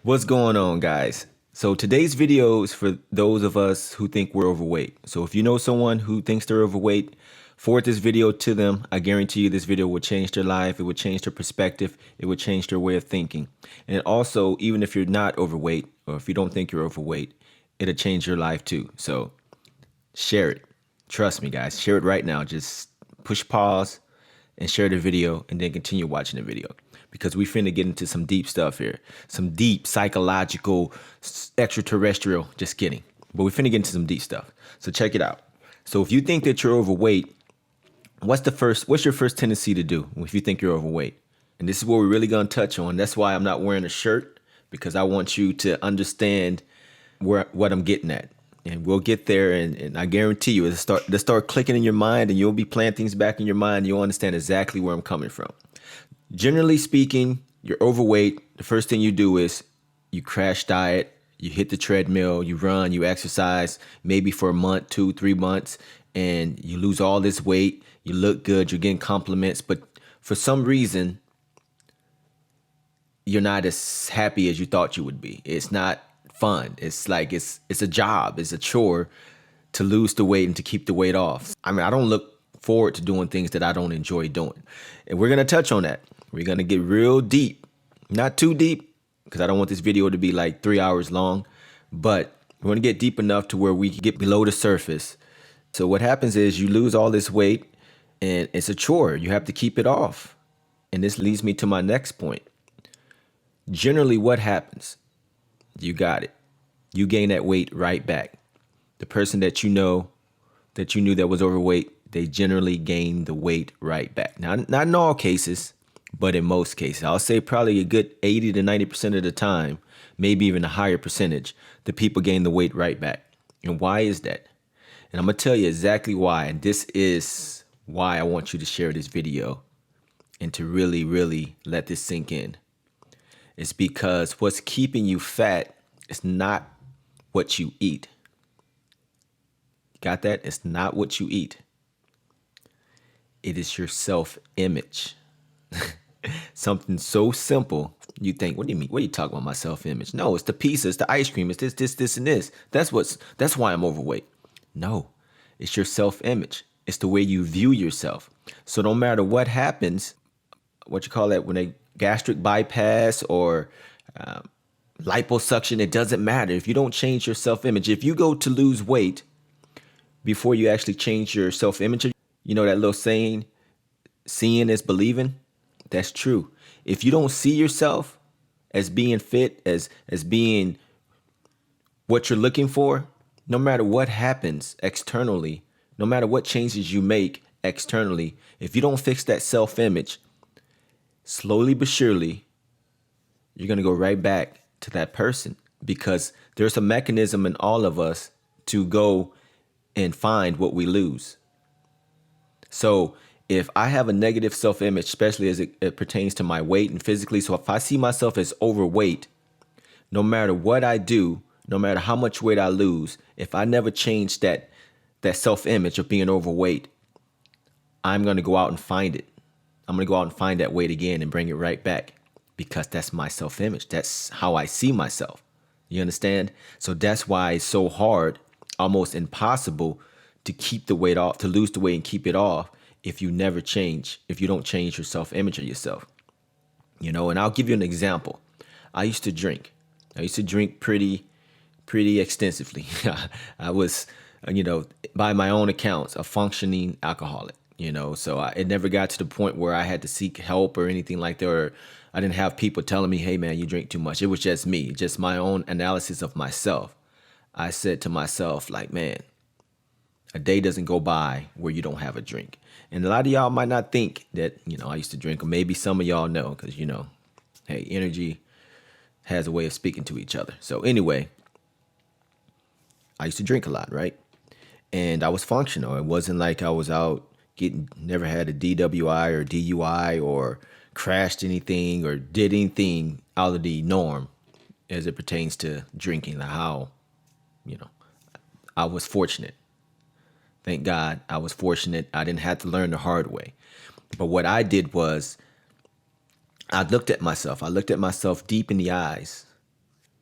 What's going on, guys? So today's video is for those of us who think we're overweight. So if you know someone who thinks they're overweight, forward this video to them. I guarantee you this video will change their life. It will change their perspective. It will change their way of thinking. And also, even if you're not overweight or if you don't think you're overweight, it'll change your life too. So share it. Trust me, guys. Share it right now. Just push pause and share the video and then continue watching the video, because we finna get into some deep stuff here. Some deep psychological, extraterrestrial, just kidding. But we finna get into some deep stuff. So check it out. So if you think that you're overweight, what's your first tendency to do if you think you're overweight? And this is what we're really gonna touch on. That's why I'm not wearing a shirt, because I want you to understand what I'm getting at. And we'll get there, and I guarantee you it'll start clicking in your mind, and you'll be playing things back in your mind. You'll understand exactly where I'm coming from. Generally speaking, you're overweight. The first thing you do is you crash diet, you hit the treadmill, you run, you exercise, maybe for a month, 2-3 months, and you lose all this weight. You look good, you're getting compliments, but for some reason, you're not as happy as you thought you would be. It's not fun. It's like it's a job, it's a chore to lose the weight and to keep the weight off. I mean, I don't look forward to doing things that I don't enjoy doing. And we're gonna touch on that. We're gonna get real deep, not too deep, because I don't want this video to be like 3 hours long, but we're gonna get deep enough to where we can get below the surface. So what happens is you lose all this weight and it's a chore. You have to keep it off. And this leads me to my next point. Generally, what happens? You got it. You gain that weight right back. The person that you knew that was overweight, they generally gain the weight right back. Now, not in all cases, but in most cases. I'll say probably a good 80 to 90% of the time, maybe even a higher percentage, the people gain the weight right back. And why is that? And I'm going to tell you exactly why. And this is why I want you to share this video and to really, really let this sink in. It's because what's keeping you fat is not what you eat. Got that? It's not what you eat. It is your self-image. Something so simple. You think, what do you mean? What are you talking about, my self-image? No, it's the pizza, it's the ice cream, it's this, and this. That's why I'm overweight. No, it's your self-image. It's the way you view yourself. So no matter what happens, what you call that, when they gastric bypass or liposuction, it doesn't matter. If you don't change your self-image, if you go to lose weight before you actually change your self-image, you know that little saying, seeing is believing? That's true. If you don't see yourself as being fit, as being what you're looking for, no matter what happens externally, no matter what changes you make externally, if you don't fix that self-image, slowly but surely, you're going to go right back to that person, because there's a mechanism in all of us to go and find what we lose. So if I have a negative self-image, especially as it pertains to my weight and physically, so if I see myself as overweight, no matter what I do, no matter how much weight I lose, if I never change that self-image of being overweight, I'm going to go out and find it. I'm going to go out and find that weight again and bring it right back, because that's my self-image. That's how I see myself. You understand? So that's why it's so hard, almost impossible, to keep the weight off, to lose the weight and keep it off if you never change, if you don't change your self-image of yourself. You know, and I'll give you an example. I used to drink. Pretty extensively. I was, by my own accounts, a functioning alcoholic. So it never got to the point where I had to seek help or anything like that, or I didn't have people telling me, hey man, you drink too much. It was just me, just my own analysis of myself. I said to myself, like, man, a day doesn't go by where you don't have a drink. And a lot of y'all might not think that, I used to drink, or maybe some of y'all know, because, hey, energy has a way of speaking to each other. So anyway, I used to drink a lot, right? And I was functional. It wasn't like I was out never had a DWI or DUI or crashed anything or did anything out of the norm as it pertains to drinking. How, I was fortunate. Thank God I was fortunate. I didn't have to learn the hard way. But what I did was I looked at myself deep in the eyes,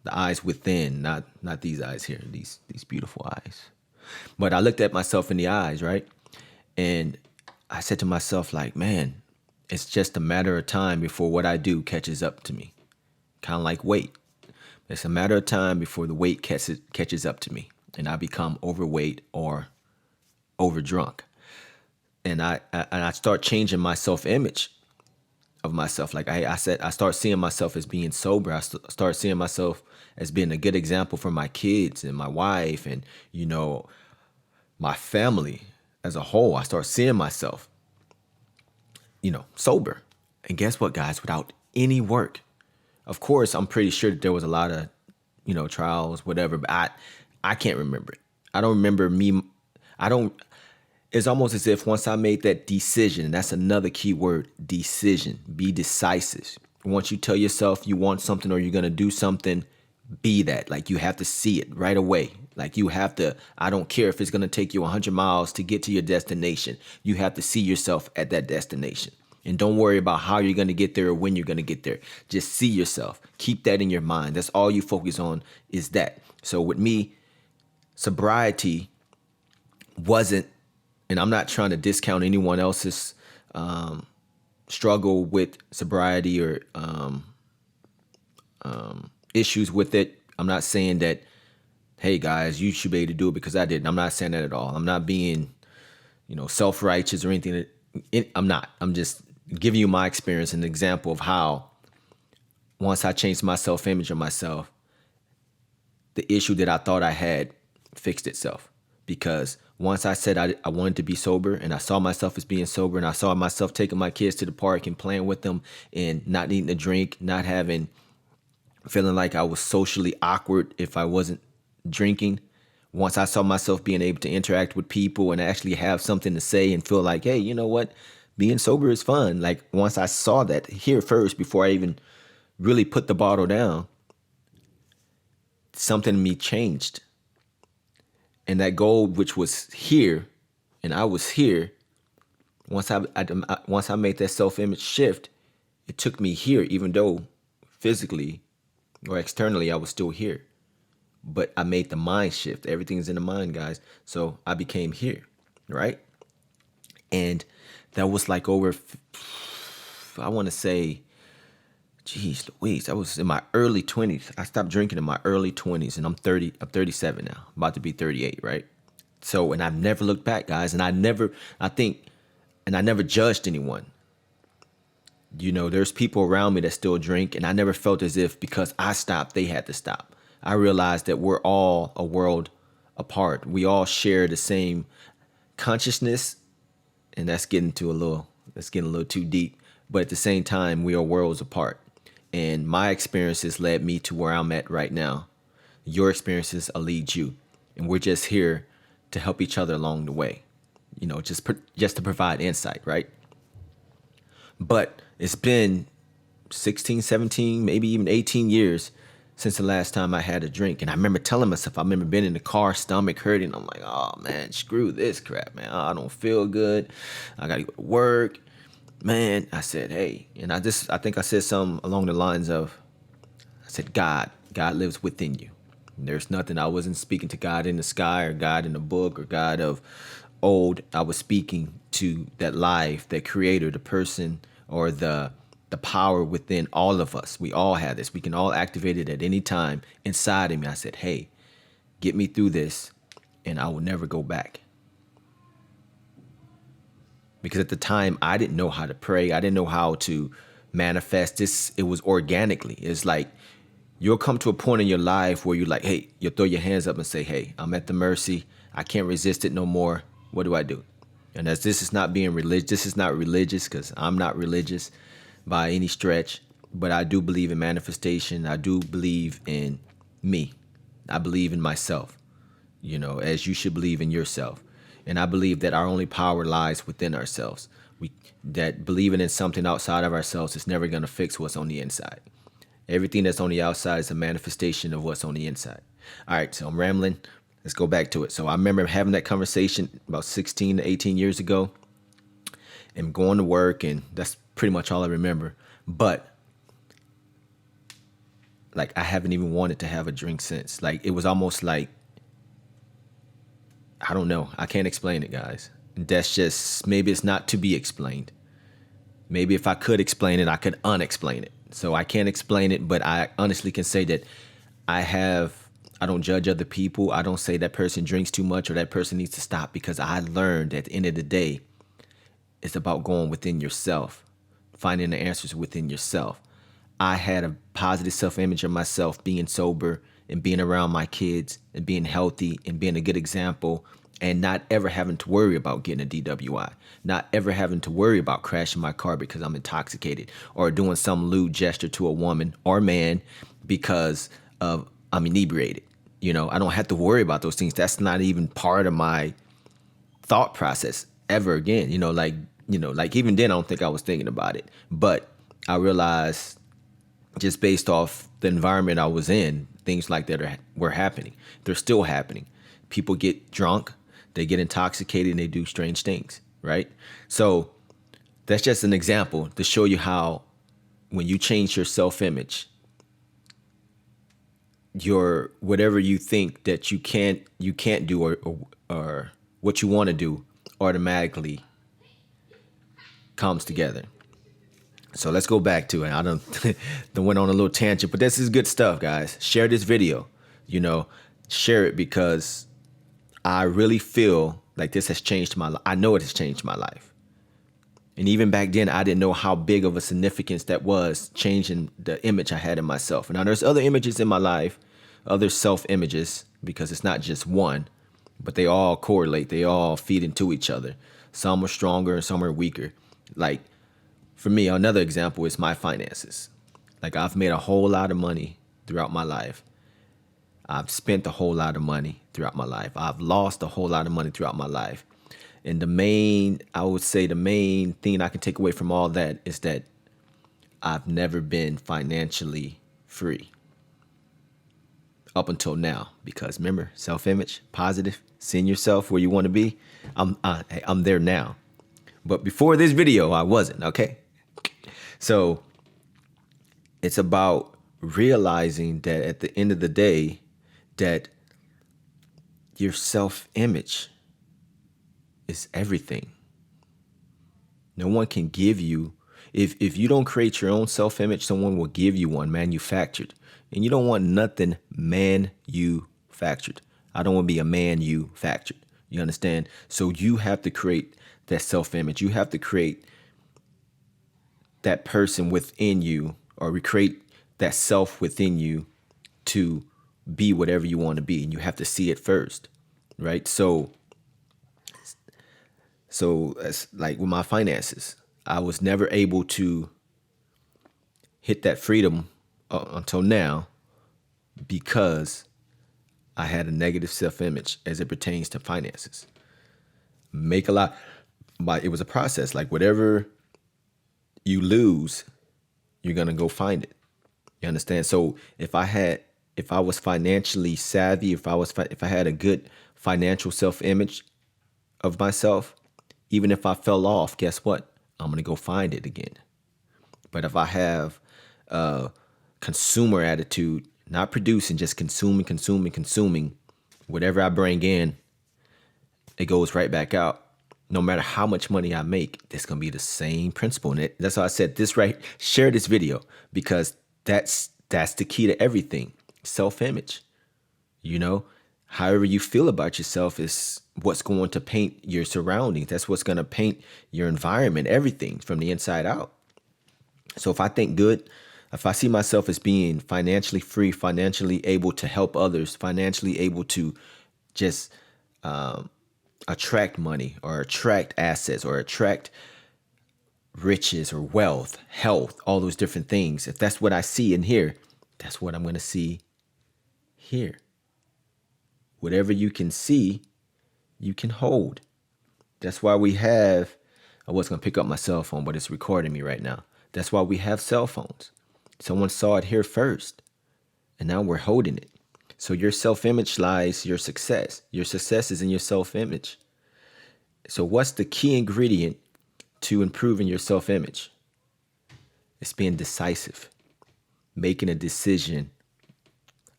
The eyes within, not these eyes here, these beautiful eyes. But I looked at myself in the eyes, right? And I said to myself, like, man, it's just a matter of time before what I do catches up to me. Kind of like weight. It's a matter of time before the weight catches up to me and I become overweight or overdrunk. And I start changing my self-image of myself. Like I said, I start seeing myself as being sober. I start seeing myself as being a good example for my kids and my wife and, my family as a whole. I start seeing myself, sober. And guess what, guys? Without any work. Of course, I'm pretty sure that there was a lot of, trials, whatever, but I can't remember it. I don't remember me. I don't, it's almost as if once I made that decision, and that's another key word, decision, be decisive. Once you tell yourself you want something or you're going to do something, be that. Like you have to see it right away. Like you have to, I don't care if it's going to take you 100 miles to get to your destination. You have to see yourself at that destination. And don't worry about how you're going to get there or when you're going to get there. Just see yourself. Keep that in your mind. That's all you focus on is that. So with me, sobriety wasn't, and I'm not trying to discount anyone else's struggle with sobriety or issues with it. I'm not saying that, hey guys, you should be able to do it because I didn't. I'm not saying that at all. I'm not being, self-righteous or anything. I'm not. I'm just giving you my experience, an example of how once I changed my self-image of myself, the issue that I thought I had fixed itself. Because once I said I wanted to be sober and I saw myself as being sober and I saw myself taking my kids to the park and playing with them and not needing a drink, not feeling like I was socially awkward if I wasn't drinking. Once I saw myself being able to interact with people and actually have something to say and feel like, hey, you know what? Being sober is fun. Like once I saw that here first, before I even really put the bottle down, something in me changed. And that goal, which was here, and I was here, once I made that self-image shift, it took me here, even though physically or externally I was still here. But I made the mind shift. Everything's in the mind, guys. So I became here, right? And that was like over, I want to say, geez Louise, I was in my early 20s. I stopped drinking in my early 20s, and I'm 37 now, about to be 38, right? So, and I've never looked back, guys, and I never judged anyone. There's people around me that still drink, and I never felt as if because I stopped, they had to stop. I realized that we're all a world apart. We all share the same consciousness, and that's getting a little too deep. But at the same time, we are worlds apart. And my experiences led me to where I'm at right now. Your experiences will lead you. And we're just here to help each other along the way. Just to provide insight, right? But it's been 16, 17, maybe even 18 years since the last time I had a drink. And I remember telling myself, I remember being in the car, stomach hurting. I'm like, oh man, screw this crap, man. I don't feel good. I got to go to work. Man, I said, hey, and I think I said something along the lines of, I said, God lives within you. There's nothing, I wasn't speaking to God in the sky or God in the book or God of old. I was speaking to that life, that creator, the person or the power within all of us. We all have this. We can all activate it at any time inside of me. I said, hey, get me through this and I will never go back. Because at the time, I didn't know how to pray. I didn't know how to manifest this. It was organically. It's like you'll come to a point in your life where you're like, hey, you'll throw your hands up and say, hey, I'm at the mercy. I can't resist it no more. What do I do? And as this is not being religious, this is not religious because I'm not religious by any stretch. But I do believe in manifestation. I do believe in me. I believe in myself, as you should believe in yourself. And I believe that our only power lies within ourselves. That believing in something outside of ourselves is never going to fix what's on the inside. Everything that's on the outside is a manifestation of what's on the inside. All right, so I'm rambling. Let's go back to it. So I remember having that conversation about 16 to 18 years ago and going to work, and that's pretty much all I remember. But Like I haven't even wanted to have a drink since. Like it was almost like, I don't know. I can't explain it, guys. That's just, maybe it's not to be explained. Maybe if I could explain it, I could unexplain it. So I can't explain it, but I honestly can say that I don't judge other people. I don't say that person drinks too much or that person needs to stop, because I learned at the end of the day, it's about going within yourself, finding the answers within yourself. I had a positive self-image of myself being sober and being around my kids and being healthy and being a good example, and not ever having to worry about getting a DWI, not ever having to worry about crashing my car because I'm intoxicated, or doing some lewd gesture to a woman or man because of I'm inebriated. You know, I don't have to worry about those things. That's not even part of my thought process ever again. Like even then I don't think I was thinking about it. But I realized, just based off the environment I was in, things like that were happening. They're still happening. People get drunk, they get intoxicated, and they do strange things, right? So that's just an example to show you how when you change your self-image, your whatever you think that you can't do, or what you want to do automatically comes together. So let's go back to it. I don't went on a little tangent, but this is good stuff, guys. Share this video, share it, because I really feel like this has changed my life. I know it has changed my life. And even back then, I didn't know how big of a significance that was, changing the image I had of myself. And now there's other images in my life, other self-images, because it's not just one, but they all correlate. They all feed into each other. Some are stronger and some are weaker. Like, for me, another example is my finances. Like, I've made a whole lot of money throughout my life. I've spent a whole lot of money throughout my life. I've lost a whole lot of money throughout my life. And I would say the main thing I can take away from all that is that I've never been financially free up until now. Because remember, self-image, positive, seeing yourself where you want to be. I'm there now. But before this video, I wasn't, okay? So it's about realizing that at the end of the day, that your self-image is everything. No one can give you, if you don't create your own self-image, someone will give you one manufactured. And you don't want nothing manufactured. I don't want to be a manufactured. You understand? So you have to create that self-image. You have to create that person within you, or recreate that self within you to be whatever you want to be. And you have to see it first, right? So as like with my finances, I was never able to hit that freedom until now, because I had a negative self-image as it pertains to finances. Make a lot, but it was a process. Like, whatever you lose, you're gonna go find it. You understand? So if I was financially savvy, if I had a good financial self-image of myself, even if I fell off, guess what? I'm gonna go find it again. But if I have a consumer attitude, not producing, just consuming, whatever I bring in, it goes right back out. No matter how much money I make, it's gonna be the same principle. And that's why I said this right. Share this video, because that's the key to everything. Self-image. However you feel about yourself is what's going to paint your surroundings. That's what's gonna paint your environment, everything from the inside out. So if I think good, if I see myself as being financially free, financially able to help others, financially able to just attract money, or attract assets, or attract riches, or wealth, health, all those different things. If that's what I see in here, that's what I'm going to see here. Whatever you can see, you can hold. That's why I was going to pick up my cell phone, but it's recording me right now. That's why we have cell phones. Someone saw it here first, and now we're holding it. So your self-image lies your success. Your success is in your self-image. So what's the key ingredient to improving your self-image? It's being decisive, making a decision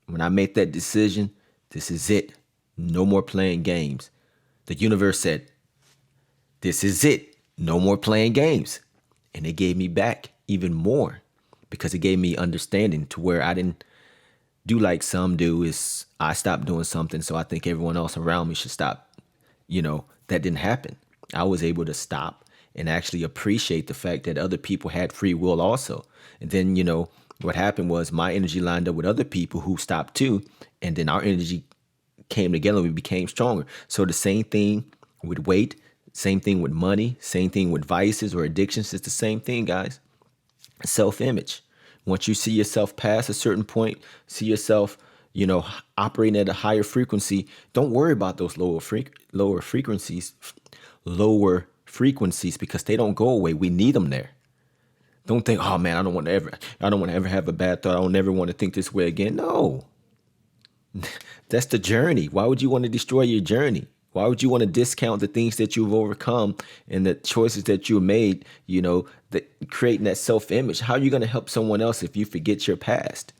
When I made that decision, this is it. No more playing games. The universe said, this is it. No more playing games. And it gave me back even more because it gave me understanding to where I didn't do like some do is I stopped doing something. So I think everyone else around me should stop. That didn't happen. I was able to stop and actually appreciate the fact that other people had free will also. And then, what happened was my energy lined up with other people who stopped too. And then our energy came together and we became stronger. So the same thing with weight, same thing with money, same thing with vices or addictions. It's the same thing, guys. Self-image. Once you see yourself past a certain point, see yourself, operating at a higher frequency, don't worry about those lower frequencies because they don't go away. We need them there. Don't think, oh man, I don't want to ever have a bad thought. I don't ever want to think this way again. No. That's the journey. Why would you want to destroy your journey? Why would you want to discount the things that you've overcome and the choices that you made, that creating that self-image? How are you going to help someone else if you forget your past?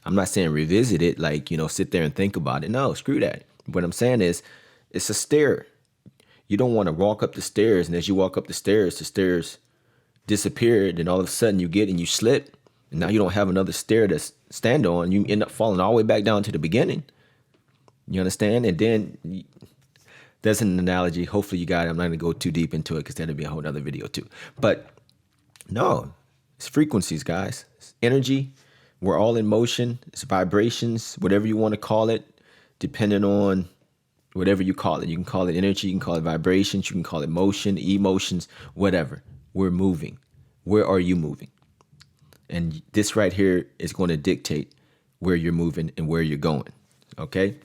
I'm not saying revisit it, like, sit there and think about it. No, screw that. What I'm saying is it's a stair. You don't want to walk up the stairs, and as you walk up the stairs disappeared, and all of a sudden you get and you slip, and now you don't have another stair to stand on. You end up falling all the way back down to the beginning. You understand? And then that's an analogy. Hopefully you got it. I'm not going to go too deep into it because that'll be a whole other video too. But no, it's frequencies, guys. It's energy. We're all in motion. It's vibrations, whatever you want to call it, depending on whatever you call it. You can call it energy. You can call it vibrations. You can call it motion, emotions, whatever. We're moving. Where are you moving? And this right here is going to dictate where you're moving and where you're going. Okay?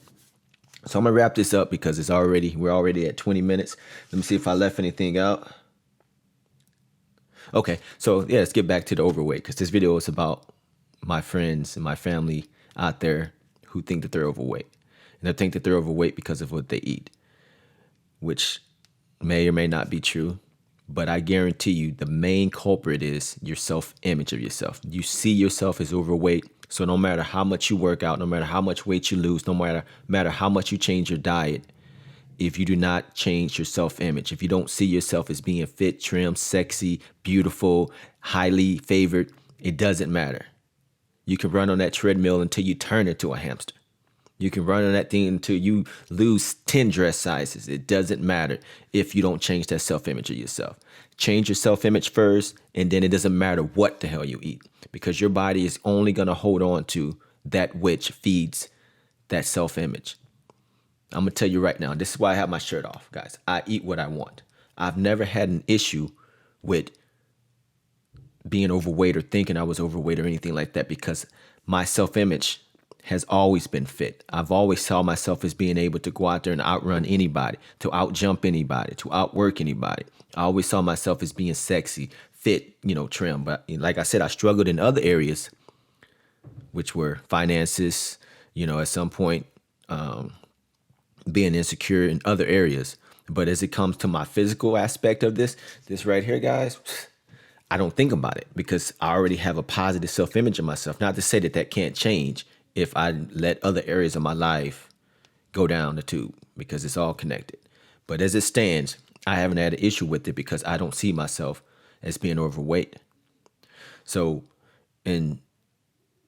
So I'm going to wrap this up because we're already at 20 minutes. Let me see if I left anything out. Okay, so yeah, let's get back to the overweight because this video is about my friends and my family out there who think that they're overweight. And they think that they're overweight because of what they eat, which may or may not be true. But I guarantee you the main culprit is your self-image of yourself. You see yourself as overweight. So no matter how much you work out, no matter how much weight you lose, no matter how much you change your diet, if you do not change your self-image, if you don't see yourself as being fit, trim, sexy, beautiful, highly favored, it doesn't matter. You can run on that treadmill until you turn into a hamster. You can run on that thing until you lose 10 dress sizes. It doesn't matter if you don't change that self-image of yourself. Change your self-image first, and then it doesn't matter what the hell you eat because your body is only going to hold on to that which feeds that self-image. I'm going to tell you right now, this is why I have my shirt off, guys. I eat what I want. I've never had an issue with being overweight or thinking I was overweight or anything like that because my self-image has always been fit. I've always saw myself as being able to go out there and outrun anybody, to outjump anybody, to outwork anybody. I always saw myself as being sexy, fit, trim. But like I said, I struggled in other areas, which were finances, at some point being insecure in other areas. But as it comes to my physical aspect of this right here, guys, I don't think about it because I already have a positive self-image of myself. Not to say that can't change if I let other areas of my life go down the tube because it's all connected. But as it stands, I haven't had an issue with it because I don't see myself as being overweight. So, and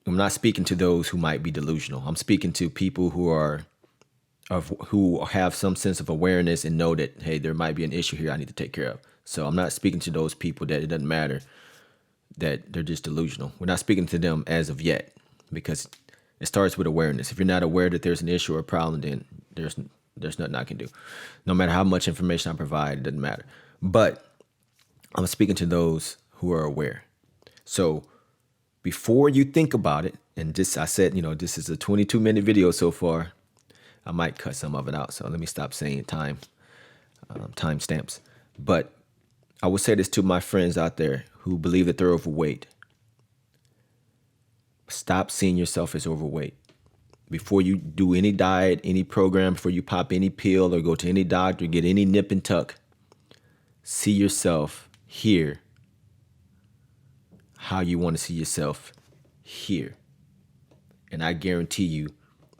I'm not speaking to those who might be delusional. I'm speaking to people who have some sense of awareness and know that, hey, there might be an issue here I need to take care of. So I'm not speaking to those people that it doesn't matter, that they're just delusional. We're not speaking to them as of yet because it starts with awareness. If you're not aware that there's an issue or a problem, then there's nothing I can do. No matter how much information I provide, it doesn't matter. But I'm speaking to those who are aware. So before you think about it, and this, I said, this is a 22-minute video so far. I might cut some of it out. So let me stop saying time stamps. But I would say this to my friends out there who believe that they're overweight. Stop seeing yourself as overweight. Before you do any diet, any program, before you pop any pill or go to any doctor, get any nip and tuck, see yourself here how you want to see yourself here. And I guarantee you,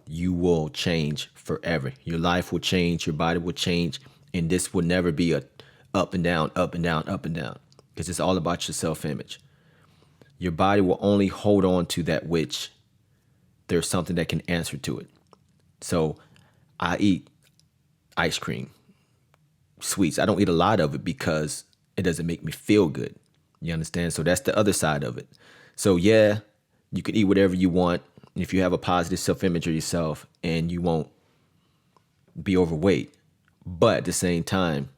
you will change forever. Your life will change, your body will change, and this will never be a up and down, up and down, up and down, because it's all about your self-image. Your body will only hold on to that which there's something that can answer to it. So I eat ice cream, sweets. I don't eat a lot of it because it doesn't make me feel good. You understand? So that's the other side of it. So yeah, you can eat whatever you want if you have a positive self-image of yourself and you won't be overweight. But at the same time,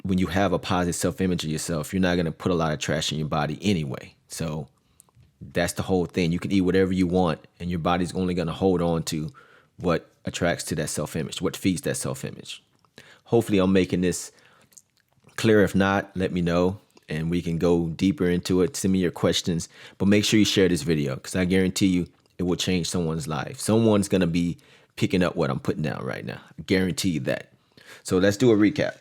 when you have a positive self-image of yourself, you're not going to put a lot of trash in your body anyway. So that's the whole thing. You can eat whatever you want, and your body's only going to hold on to what attracts to that self-image, what feeds that self-image. Hopefully I'm making this clear. If not, let me know and we can go deeper into it. Send me your questions, but make sure you share this video because I guarantee you it will change someone's life. Someone's going to be picking up what I'm putting down right now. I guarantee you that. So let's do a recap.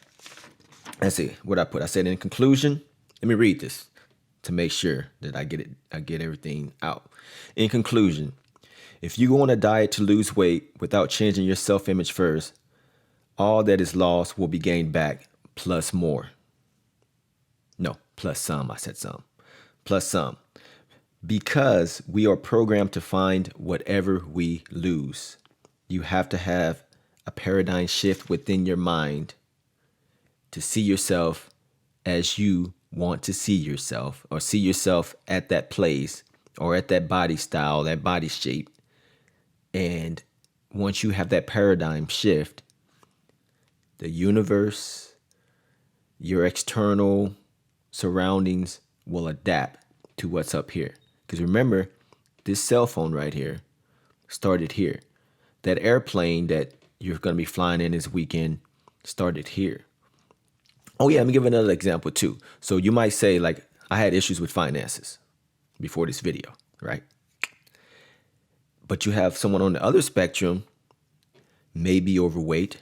Let's see what I put. I said in conclusion, let me read this to make sure that I get everything out. In conclusion, if you go on a diet to lose weight without changing your self-image first, all that is lost will be gained back plus more. No, plus some. I said some. Plus some. Because we are programmed to find whatever we lose. You have to have a paradigm shift within your mind to see yourself as you want to see yourself, or see yourself at that place or at that body style, that body shape. And once you have that paradigm shift, the universe, your external surroundings will adapt to what's up here. Because remember, this cell phone right here started here. That airplane that you're going to be flying in this weekend started here. Oh yeah, let me give another example too. So you might say, like, I had issues with finances before this video, right? But you have someone on the other spectrum, maybe overweight,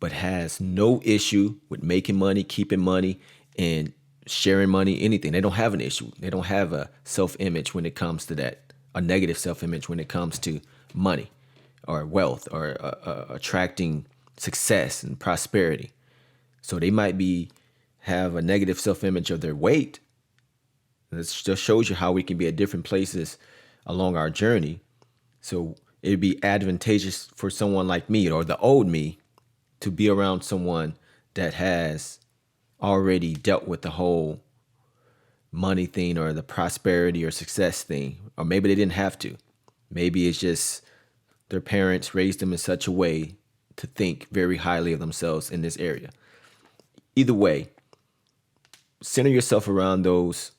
but has no issue with making money, keeping money, and sharing money, anything. They don't have an issue. They don't have a self-image when it comes to that, a negative self-image when it comes to money or wealth or attracting success and prosperity. So they might have a negative self-image of their weight. This just shows you how we can be at different places along our journey. So it'd be advantageous for someone like me or the old me to be around someone that has already dealt with the whole money thing or the prosperity or success thing. Or maybe they didn't have to. Maybe it's just their parents raised them in such a way to think very highly of themselves in this area. Either way, center yourself around those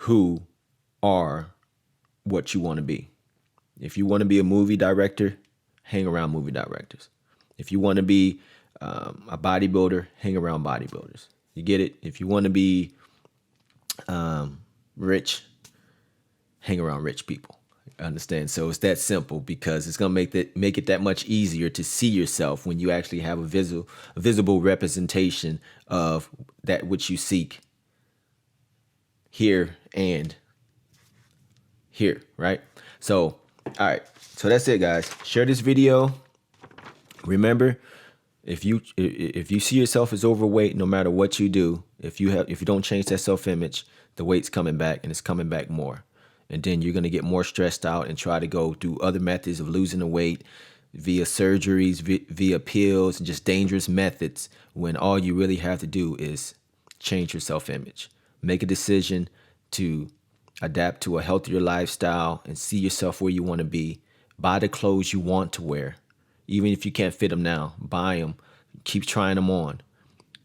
who are what you want to be. If you want to be a movie director, hang around movie directors. If you want to be a bodybuilder, hang around bodybuilders. You get it? If you want to be rich, hang around rich people. Understand? So it's that simple because it's going to make it that much easier to see yourself when you actually have a visible representation of that which you seek here and here, right? So, all right. So that's it, guys. Share this video. Remember, if you see yourself as overweight, no matter what you do, if you don't change that self-image, the weight's coming back and it's coming back more. And then you're going to get more stressed out and try to go through other methods of losing the weight via surgeries, via pills, and just dangerous methods when all you really have to do is change your self-image. Make a decision to adapt to a healthier lifestyle and see yourself where you want to be. Buy the clothes you want to wear. Even if you can't fit them now, buy them. Keep trying them on.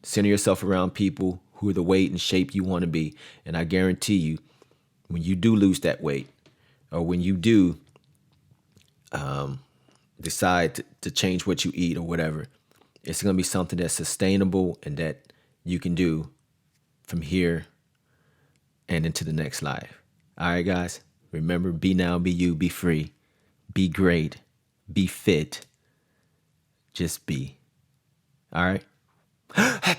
Center yourself around people who are the weight and shape you want to be. And I guarantee you, when you do lose that weight, or when you do decide to change what you eat or whatever, it's going to be something that's sustainable and that you can do from here and into the next life. All right, guys, remember, be now, be you, be free, be great, be fit, just be. All right?